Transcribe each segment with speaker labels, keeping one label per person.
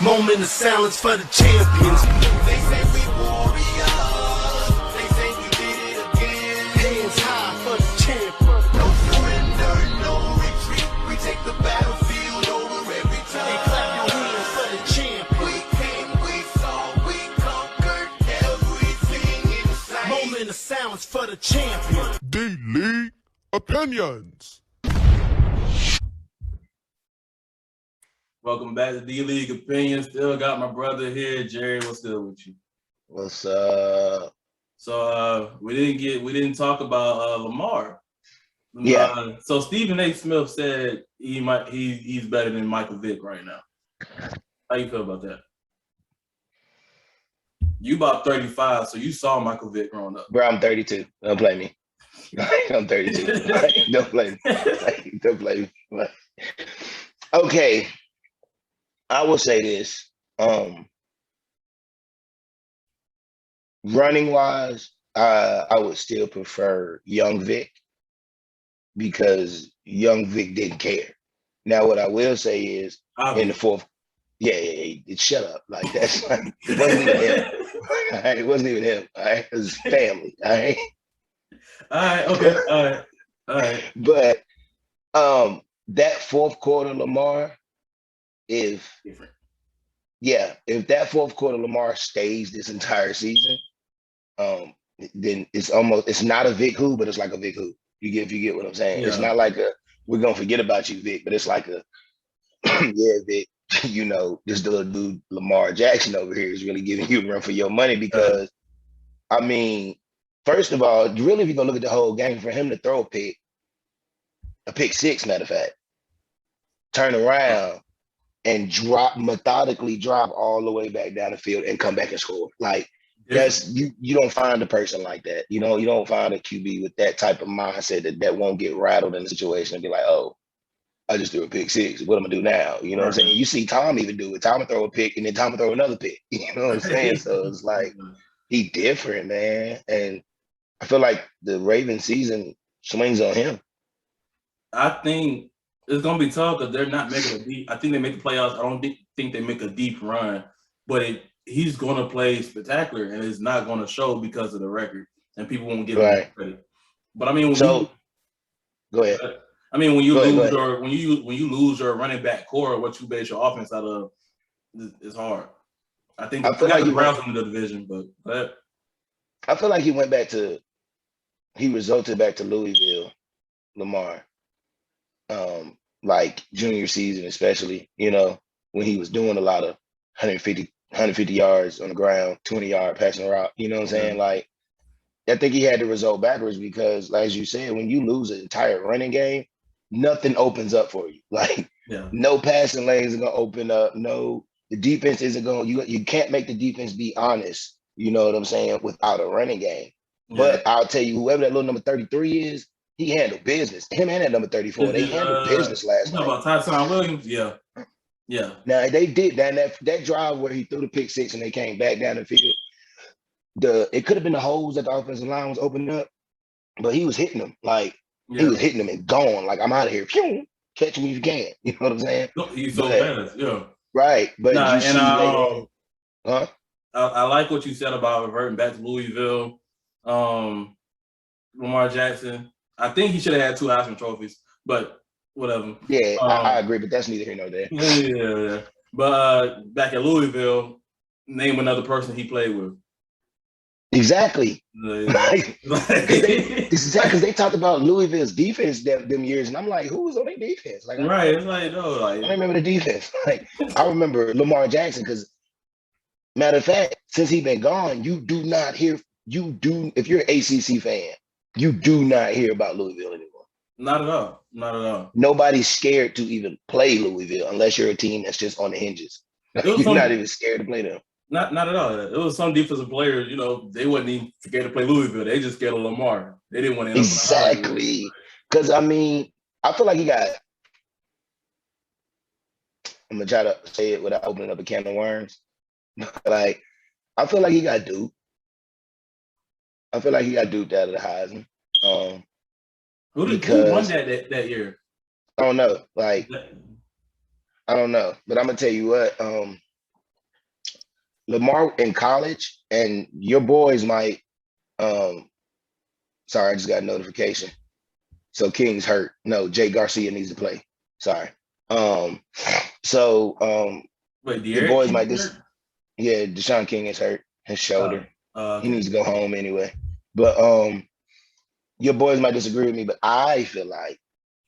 Speaker 1: Moment of silence for the champions.
Speaker 2: They say we warriors. They say we did it again.
Speaker 1: Hands high for the champion.
Speaker 2: No surrender, no retreat. We take the battlefield over every time.
Speaker 1: Hey, clap your hands for the champion.
Speaker 2: We came, we saw, we conquered everything in sight.
Speaker 1: Moment of silence for the champion.
Speaker 3: D-League Opinions.
Speaker 4: Welcome back to D-League Opinions. Still got my brother here, Jerry. What's good with you?
Speaker 5: What's up?
Speaker 4: So we didn't talk about Lamar.
Speaker 5: Yeah.
Speaker 4: So Stephen A. Smith said he's better than Michael Vick right now. How you feel about that? You about 35, so you saw Michael Vick growing up.
Speaker 5: Bro, I'm 32. Don't play me. I'm 32. Don't play me. Don't play me. Okay. I will say this. Running wise, I would still prefer young Vic because young Vic didn't care. Now, what I will say is in the fourth, shut up. Like that's like, it wasn't even him. All right? It wasn't even him. All right, it was family. All right.
Speaker 4: All right. Okay. All right.
Speaker 5: But that fourth quarter Lamar, if that fourth quarter Lamar stays this entire season, then it's not a Vic who, but it's like a Vic who. If you get what I'm saying.
Speaker 4: Yeah.
Speaker 5: It's not like we're gonna forget about you, Vic, but it's like Vic, you know, this little dude Lamar Jackson over here is really giving you a run for your money because I mean, first of all, really if you're gonna look at the whole game, for him to throw a pick six, matter of fact, turn around and methodically drop all the way back down the field and come back and score. Like that's you don't find a person like that. You know, you don't find a QB with that type of mindset that won't get rattled in the situation and be like, oh, I just threw a pick six. What am I gonna do now? You know what I'm saying? You see Tom even do it. Tom will throw a pick and then Tom will throw another pick. You know what I'm saying? So it's like he different, man. And I feel like the Ravens season swings on him.
Speaker 4: I think it's gonna be tough because they're not making a deep. I think they make the playoffs. I don't think they make a deep run, but he's gonna play spectacular, and it's not gonna show because of the record, and people won't give him credit. But I mean,
Speaker 5: go ahead.
Speaker 4: I mean, when you lose your running back core, what you base your offense out of, is hard. I think I feel like the Browns in the division, but
Speaker 5: I feel like he resulted back to Louisville, Lamar. Like junior season, especially, you know, when he was doing a lot of 150 yards on the ground, 20-yard passing route, you know what I'm saying? Like, I think he had to result backwards because, as you said, when you lose an entire running game, nothing opens up for you. Like, no passing lanes are going to open up. No, the defense isn't going to, you can't make the defense be honest, you know what I'm saying, without a running game. Yeah. But I'll tell you, whoever that little number 33 is, he handled business. Him and that number 34, they handled business last night.
Speaker 4: About Tyson Williams? Yeah.
Speaker 5: Now they did that drive where he threw the pick six and they came back down the field. It could have been the holes that the offensive line was opening up, but he was hitting them. Like he was hitting them and going. Like, I'm out of here. Phew, catch me if you can. You know what I'm saying?
Speaker 4: He's so fast. Yeah.
Speaker 5: Right. But
Speaker 4: I like what you said about reverting back to Louisville. Lamar Jackson. I think he should have had 2 Heisman trophies, but whatever.
Speaker 5: Yeah, I agree, but that's neither here nor there.
Speaker 4: Yeah. But back at Louisville, name another person he played with.
Speaker 5: Exactly. Because they talked about Louisville's defense them years, and I'm like, who was on their defense? Like,
Speaker 4: right? It's like, no, like
Speaker 5: I remember the defense. Like, I remember Lamar Jackson because, matter of fact, since he's been gone, if you're an ACC fan, you do not hear about Louisville anymore.
Speaker 4: Not at all. Not at all.
Speaker 5: Nobody's scared to even play Louisville unless you're a team that's just on the hinges. You're not even scared to play them.
Speaker 4: Not at all. It was some defensive players, you know, they wasn't even scared to play Louisville. They just scared of Lamar. They didn't want to.
Speaker 5: Exactly. Because, I mean, I feel like I'm going to try to say it without opening up a can of worms. Like, I feel like he got duped. I feel like he got duped out of the Heisman.
Speaker 4: Who won that year?
Speaker 5: I don't know. Like, I don't know. But I'm gonna tell you what. Lamar in college, and your boys might. Sorry, I just got a notification. So King's hurt. No, Jay Garcia needs to play. Sorry. Um, so
Speaker 4: Wait,
Speaker 5: your
Speaker 4: Derek
Speaker 5: boys
Speaker 4: King
Speaker 5: might
Speaker 4: hurt?
Speaker 5: just yeah, Deshaun King is hurt, his shoulder. He
Speaker 4: Okay.
Speaker 5: needs to go home anyway. But your boys might disagree with me, but I feel like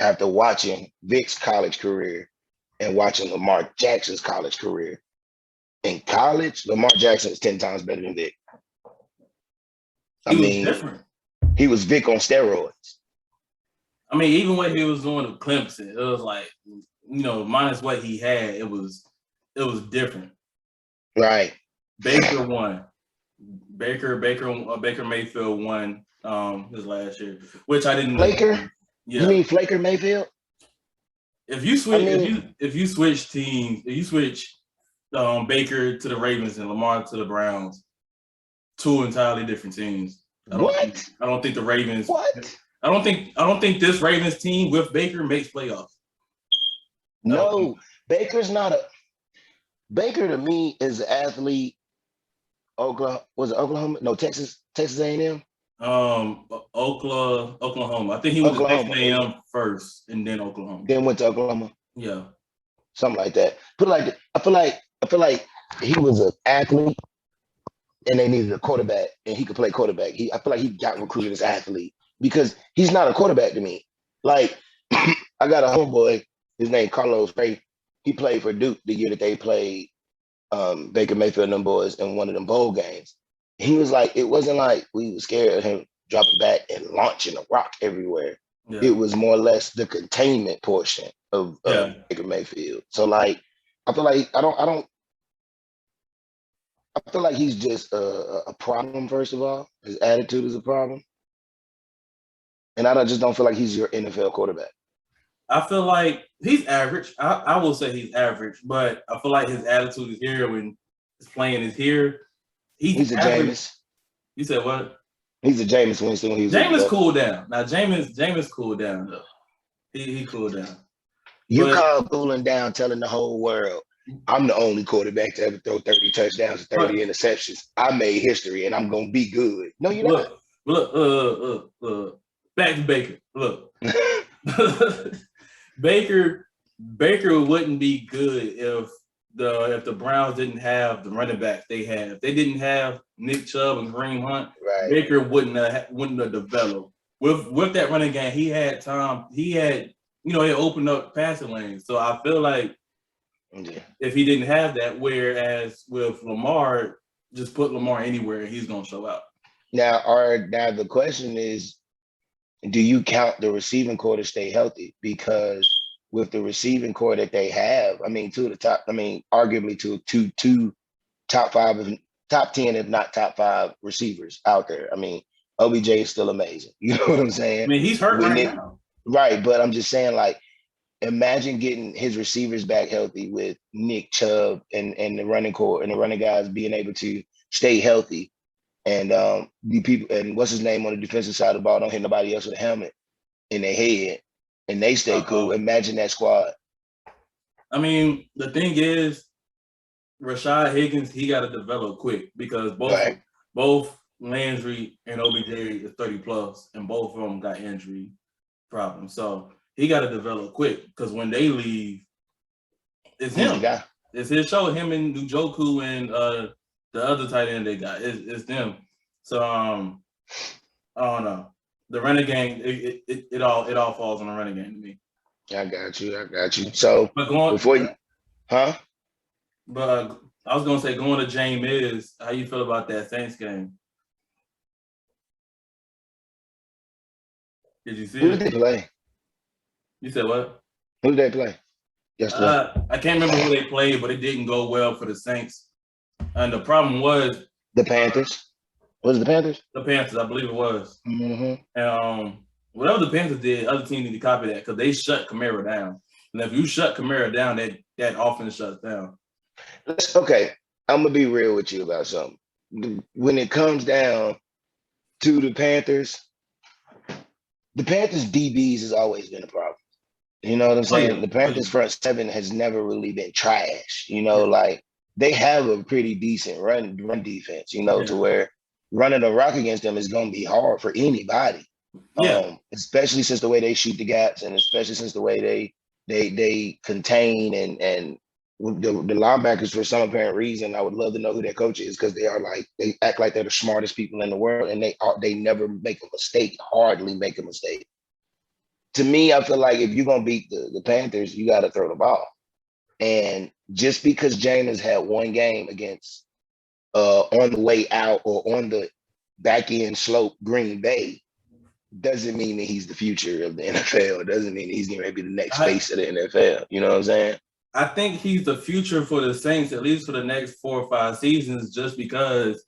Speaker 5: after watching Vic's college career and watching Lamar Jackson's college career, in college, Lamar Jackson is 10 times better than Vic. I
Speaker 4: He was
Speaker 5: mean,
Speaker 4: different.
Speaker 5: he was Vic on steroids.
Speaker 4: I mean, even what he was doing with Clemson, it was like, minus what he had, it was different.
Speaker 5: Right.
Speaker 4: Baker won. Baker Mayfield won his last year, which I didn't.
Speaker 5: Flaker?
Speaker 4: Yeah.
Speaker 5: You mean Flaker Mayfield?
Speaker 4: If you switch,
Speaker 5: I mean,
Speaker 4: if you switch teams, if you switch Baker to the Ravens and Lamar to the Browns, two entirely different teams. I don't think the Ravens.
Speaker 5: What?
Speaker 4: I don't think this Ravens team with Baker makes playoffs.
Speaker 5: No, Baker's not a Baker to me is an athlete. Oklahoma was it Oklahoma? No, Texas A&M.
Speaker 4: Oklahoma. I think he was at Texas A&M first, and then Oklahoma.
Speaker 5: Then went to Oklahoma.
Speaker 4: Yeah,
Speaker 5: something like that. Put it like I feel like he was an athlete, and they needed a quarterback, and he could play quarterback. I feel like he got recruited as athlete because he's not a quarterback to me. Like I got a homeboy, his name Carlos Ray. He played for Duke the year that they played Baker Mayfield and them boys in one of them bowl games. He was like, it wasn't like we were scared of him dropping back and launching a rock everywhere. Yeah. It was more or less the containment portion of Baker Mayfield. So like, I feel like I feel like he's just a problem. First of all, his attitude is a problem, and I just don't feel like he's your NFL quarterback.
Speaker 4: I feel like he's average. I will say he's average, but I feel like his attitude is here when his playing is here.
Speaker 5: He's a Jameis.
Speaker 4: You said what?
Speaker 5: He's a Jameis Winston when he was
Speaker 4: Jameis cooled down. Now Jameis cooled down though. He cooled down.
Speaker 5: You call cooling down telling the whole world, I'm the only quarterback to ever throw 30 touchdowns and 30 interceptions. I made history and I'm gonna be good. No, you're not.
Speaker 4: Look, back to Baker. Look. Baker wouldn't be good if the Browns didn't have the running backs they have. If they didn't have Nick Chubb and Kareem Hunt, right. Baker wouldn't have developed. With that running game, he had time. He had, it opened up passing lanes. So I feel like if he didn't have that, whereas with Lamar, just put Lamar anywhere and he's gonna show out.
Speaker 5: Now the question is, do you count the receiving core to stay healthy? Because with the receiving core that they have, I mean, arguably two top 10, if not top 5 receivers out there. I mean, OBJ is still amazing. You know what I'm saying?
Speaker 4: I mean, he's hurt now.
Speaker 5: Right, but I'm just saying, like, imagine getting his receivers back healthy with Nick Chubb and the running core and the running guys being able to stay healthy. And the people, and what's his name on the defensive side of the ball, don't hit nobody else with a helmet in their head, and they stay cool. Imagine that squad.
Speaker 4: I mean, the thing is, Rashad Higgins, he got to develop quick because both Landry and OBJ is 30 plus, and both of them got injury problems. So he got to develop quick because when they leave, it's him. It's his show. Him and Njoku and the other tight end they got, it's them. So I don't know. The running game, it all falls on the running game to me.
Speaker 5: I got you. So
Speaker 4: But But I was gonna say, going to Jameis, how you feel about that Saints game? Did you see
Speaker 5: Who did they play?
Speaker 4: You said what?
Speaker 5: Who did they play? Yesterday.
Speaker 4: I can't remember who they played, but it didn't go well for the Saints. And the problem was
Speaker 5: the Panthers. Was it the Panthers?
Speaker 4: The Panthers, I believe it was.
Speaker 5: Mm-hmm.
Speaker 4: And whatever the Panthers did, other teams need to copy that because they shut Kamara down. And if you shut Kamara down, that offense shuts down.
Speaker 5: Okay, I'm gonna be real with you about something. When it comes down to the Panthers DBs has always been a problem. You know what I'm saying? The Panthers front seven has never really been trash. Like they have a pretty decent run defense, you know, to
Speaker 4: Yeah.
Speaker 5: where running the rock against them is going to be hard for anybody.
Speaker 4: Yeah.
Speaker 5: Especially since the way they shoot the gaps, and especially since the way they contain and the linebackers, for some apparent reason, I would love to know who their coach is, because they act like they're the smartest people in the world, and they never make a mistake, hardly make a mistake. To me, I feel like if you're gonna beat the Panthers, you got to throw the ball. And just because Jameis had one game against on the way out or on the back end slope Green Bay, doesn't mean that he's the future of the NFL. It doesn't mean he's going to be the next face of the NFL. You know what I'm saying?
Speaker 4: I think he's the future for the Saints, at least for the next 4 or 5 seasons, just because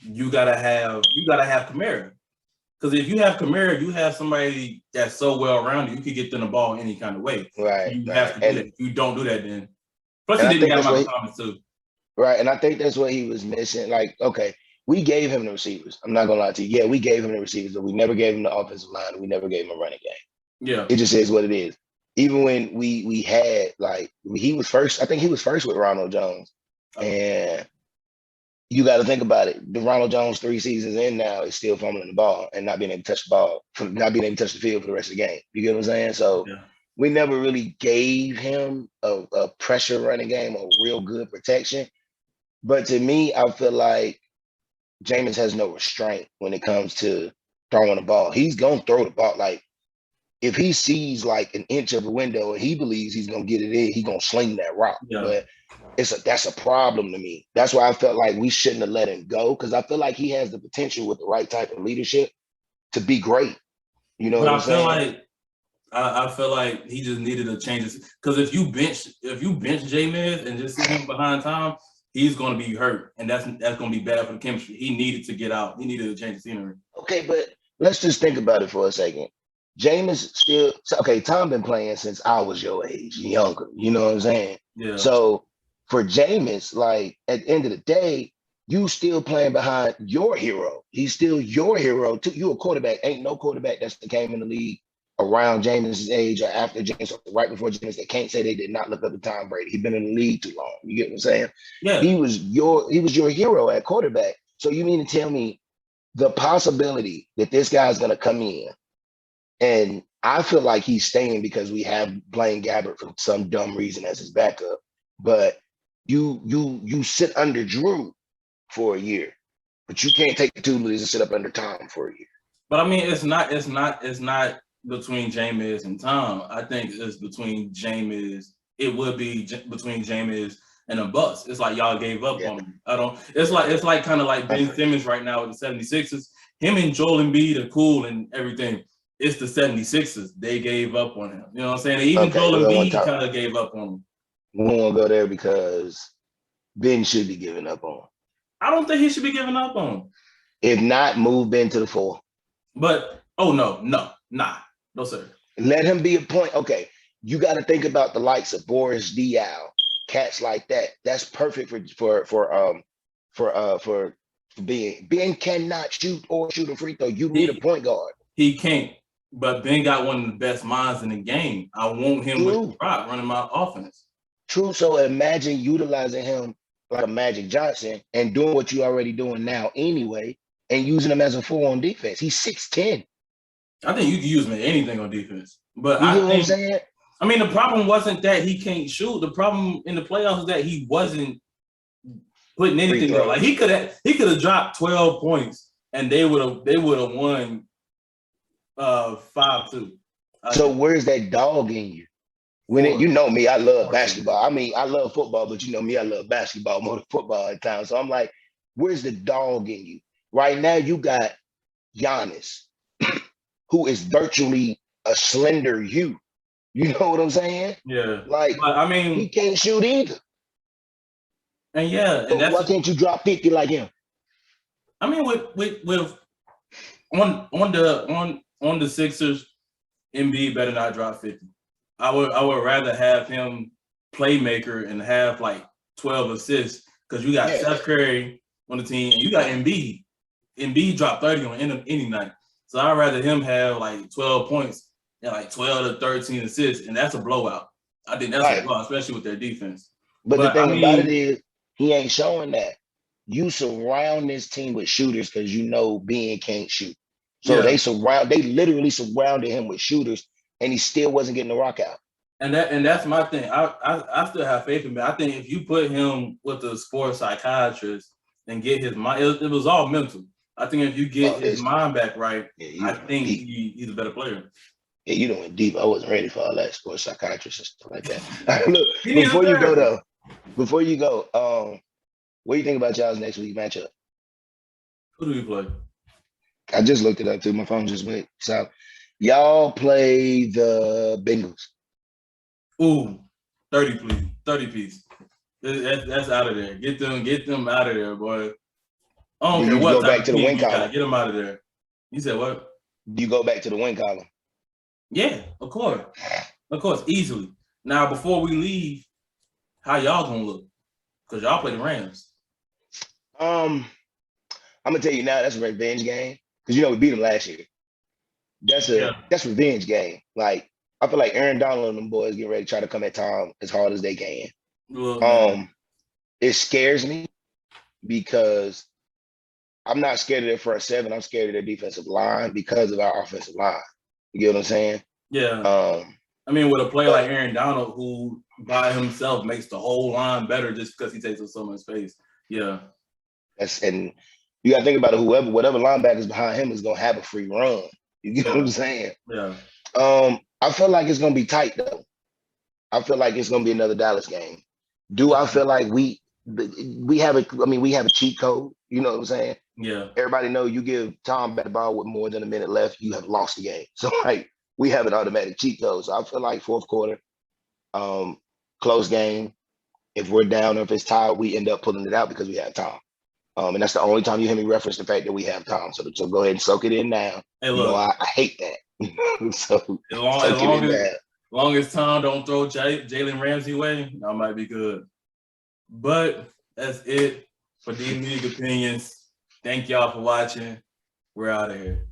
Speaker 4: you gotta have Kamara. Because if you have Kamara, you have somebody that's so well rounded, you could get them the ball any kind of way.
Speaker 5: Right.
Speaker 4: You have to do that. If you don't do that, then plus
Speaker 5: And
Speaker 4: he
Speaker 5: I
Speaker 4: didn't
Speaker 5: think
Speaker 4: have
Speaker 5: that's
Speaker 4: my
Speaker 5: what
Speaker 4: comments too.
Speaker 5: Right. And I think that's what he was missing. Like, okay, we gave him the receivers. I'm not gonna lie to you. Yeah, we gave him the receivers, but we never gave him the offensive line, and we never gave him a running game.
Speaker 4: Yeah.
Speaker 5: It just is what it is. Even when we had, like, he was first, I think he was first with Ronald Jones. And you got to think about it. The Ronald Jones 3 seasons in now is still fumbling the ball and not being able to touch the ball, not being able to touch the field for the rest of the game. You get what I'm saying? So
Speaker 4: Yeah.
Speaker 5: we never really gave him a pressure running game or real good protection. But to me, I feel like Jameis has no restraint when it comes to throwing the ball. He's going to throw the ball. Like, if he sees like an inch of a window and he believes he's going to get it in, he's going to sling that rock.
Speaker 4: Yeah.
Speaker 5: But that's a problem to me. That's why I felt like we shouldn't have let him go, because I feel like he has the potential with the right type of leadership to be great. You know
Speaker 4: But
Speaker 5: what I'm saying?
Speaker 4: I feel like he just needed to change this, because if you bench Jameis and just sit him behind Tom, he's going to be hurt, and that's going to be bad for the chemistry. He needed to get out. He needed to change the scenery.
Speaker 5: Okay, but let's just think about it for a second. Jameis still okay. Tom been playing since I was your age, younger. You know what I'm saying?
Speaker 4: Yeah.
Speaker 5: So for Jameis, like, at the end of the day, you still playing behind your hero. He's still your hero too. You a quarterback. Ain't no quarterback that's came in the league around Jameis' age or after Jameis, or right before Jameis, they can't say they did not look up to Tom Brady. He's been in the league too long. You get what I'm saying?
Speaker 4: Yeah.
Speaker 5: He was your hero at quarterback. So you mean to tell me the possibility that this guy's gonna come in, and I feel like he's staying because we have Blaine Gabbert for some dumb reason as his backup, but you sit under Drew for a year, but you can't take the two leads and sit up under Tom for a year.
Speaker 4: But I mean, it's not between Jameis and Tom. I think it's between Jameis. It would be between Jameis and the Bucks. It's like y'all gave up on him. It's like kind of like Ben Simmons right now with the 76ers. Him and Joel Embiid are cool and everything. It's the 76ers. They gave up on him. You know what I'm saying? Even Joel Embiid kind of gave up on him.
Speaker 5: We won't go there because Ben should be giving up on him.
Speaker 4: I don't think he should be giving up on him.
Speaker 5: If not, move Ben to the 4.
Speaker 4: But no, sir.
Speaker 5: Let him be a point. Okay, you got to think about the likes of Boris Diaw, cats like that. That's perfect for Ben. Ben cannot shoot a free throw. You need a point guard.
Speaker 4: He can't. But Ben got one of the best minds in the game. I want him with the rock running my offense.
Speaker 5: True. So imagine utilizing him like a Magic Johnson and doing what you're already doing now anyway, and using him as a 4 on defense. He's 6'10".
Speaker 4: I think you can use him at anything on defense. But
Speaker 5: you know what I'm saying?
Speaker 4: I mean, the problem wasn't that he can't shoot. The problem in the playoffs is that he wasn't putting anything there. Like he could have dropped 12 points and they would have won 5-2.
Speaker 5: So where's that dog in you? You know me, I love basketball. I mean, I love football, but you know me, I love basketball more than football at times. So I'm like, where's the dog in you? Right now, you got Giannis, who is virtually a slender you. You know what I'm saying?
Speaker 4: Yeah.
Speaker 5: Like,
Speaker 4: but, I mean,
Speaker 5: he can't shoot either.
Speaker 4: And yeah,
Speaker 5: so why can't you drop 50 like him?
Speaker 4: I mean, with on the Sixers, Embiid better not drop 50. I would rather have him playmaker and have like 12 assists, because you got Steph Curry on the team and you got Embiid. Embiid dropped 30 on any night. So I'd rather him have like 12 points and like 12 to 13 assists, and that's a blowout. I think that's a blowout, especially with their defense.
Speaker 5: But the thing about it is, He ain't showing that. You surround this team with shooters because you know Ben can't shoot. So
Speaker 4: Yeah.
Speaker 5: they literally surrounded him with shooters, and he still wasn't getting the rock out.
Speaker 4: And that's my thing. I still have faith in him. I think if you put him with a sports psychiatrist and get his mind, it was all mental. I think if you get his mind back right, I think he's a better player.
Speaker 5: Yeah, you doing deep. I wasn't ready for all that sports psychiatrist and stuff like that. Look,
Speaker 4: He needs
Speaker 5: before
Speaker 4: a
Speaker 5: you go
Speaker 4: therapist.
Speaker 5: what do you think about y'all's next week matchup?
Speaker 4: Who do we play?
Speaker 5: I just looked it up too. My phone just went. So y'all play the Bengals.
Speaker 4: Ooh, 30, please. 30 piece. That's out of there. Get them out of there, boy. I don't
Speaker 5: Do
Speaker 4: care
Speaker 5: you
Speaker 4: what
Speaker 5: go
Speaker 4: type
Speaker 5: back
Speaker 4: of
Speaker 5: to the
Speaker 4: team
Speaker 5: win
Speaker 4: you got.
Speaker 5: column?
Speaker 4: Get them out of there. You said what?
Speaker 5: Do you go back to the win column?
Speaker 4: Yeah, of course. Of course, easily. Now, before we leave, how y'all gonna look? Because y'all play the Rams.
Speaker 5: I'm gonna tell you now. That's a revenge game because we beat them last year. That's revenge game. Like I feel like Aaron Donald and them boys getting ready to try to come at Tom as hard as they can.
Speaker 4: Look,
Speaker 5: It scares me because I'm not scared of their front seven. I'm scared of their defensive line because of our offensive line. You get what I'm saying?
Speaker 4: yeah. I mean, with a player like Aaron Donald, who by himself makes the whole line better just because he takes up so much space. Yeah.
Speaker 5: And you got to think about it. Whatever linebackers behind him is gonna have a free run. You get what I'm saying?
Speaker 4: Yeah.
Speaker 5: I feel like it's gonna be tight though. I feel like it's gonna be another Dallas game. Do I feel like we have a cheat code? You know what I'm saying?
Speaker 4: Yeah.
Speaker 5: Everybody know you give Tom back the ball with more than a minute left, you have lost the game. So like we have an automatic cheat code. So I feel like fourth quarter, close game. If we're down or if it's tied, we end up pulling it out because we have Tom. And that's the only time you hear me reference the fact that we have Tom. So go ahead and soak it in now.
Speaker 4: Hey, look,
Speaker 5: I hate that. So
Speaker 4: as long as Tom don't throw Jalen Ramsey away, that might be good. But that's it for these league opinions. Thank y'all for watching. We're out of here.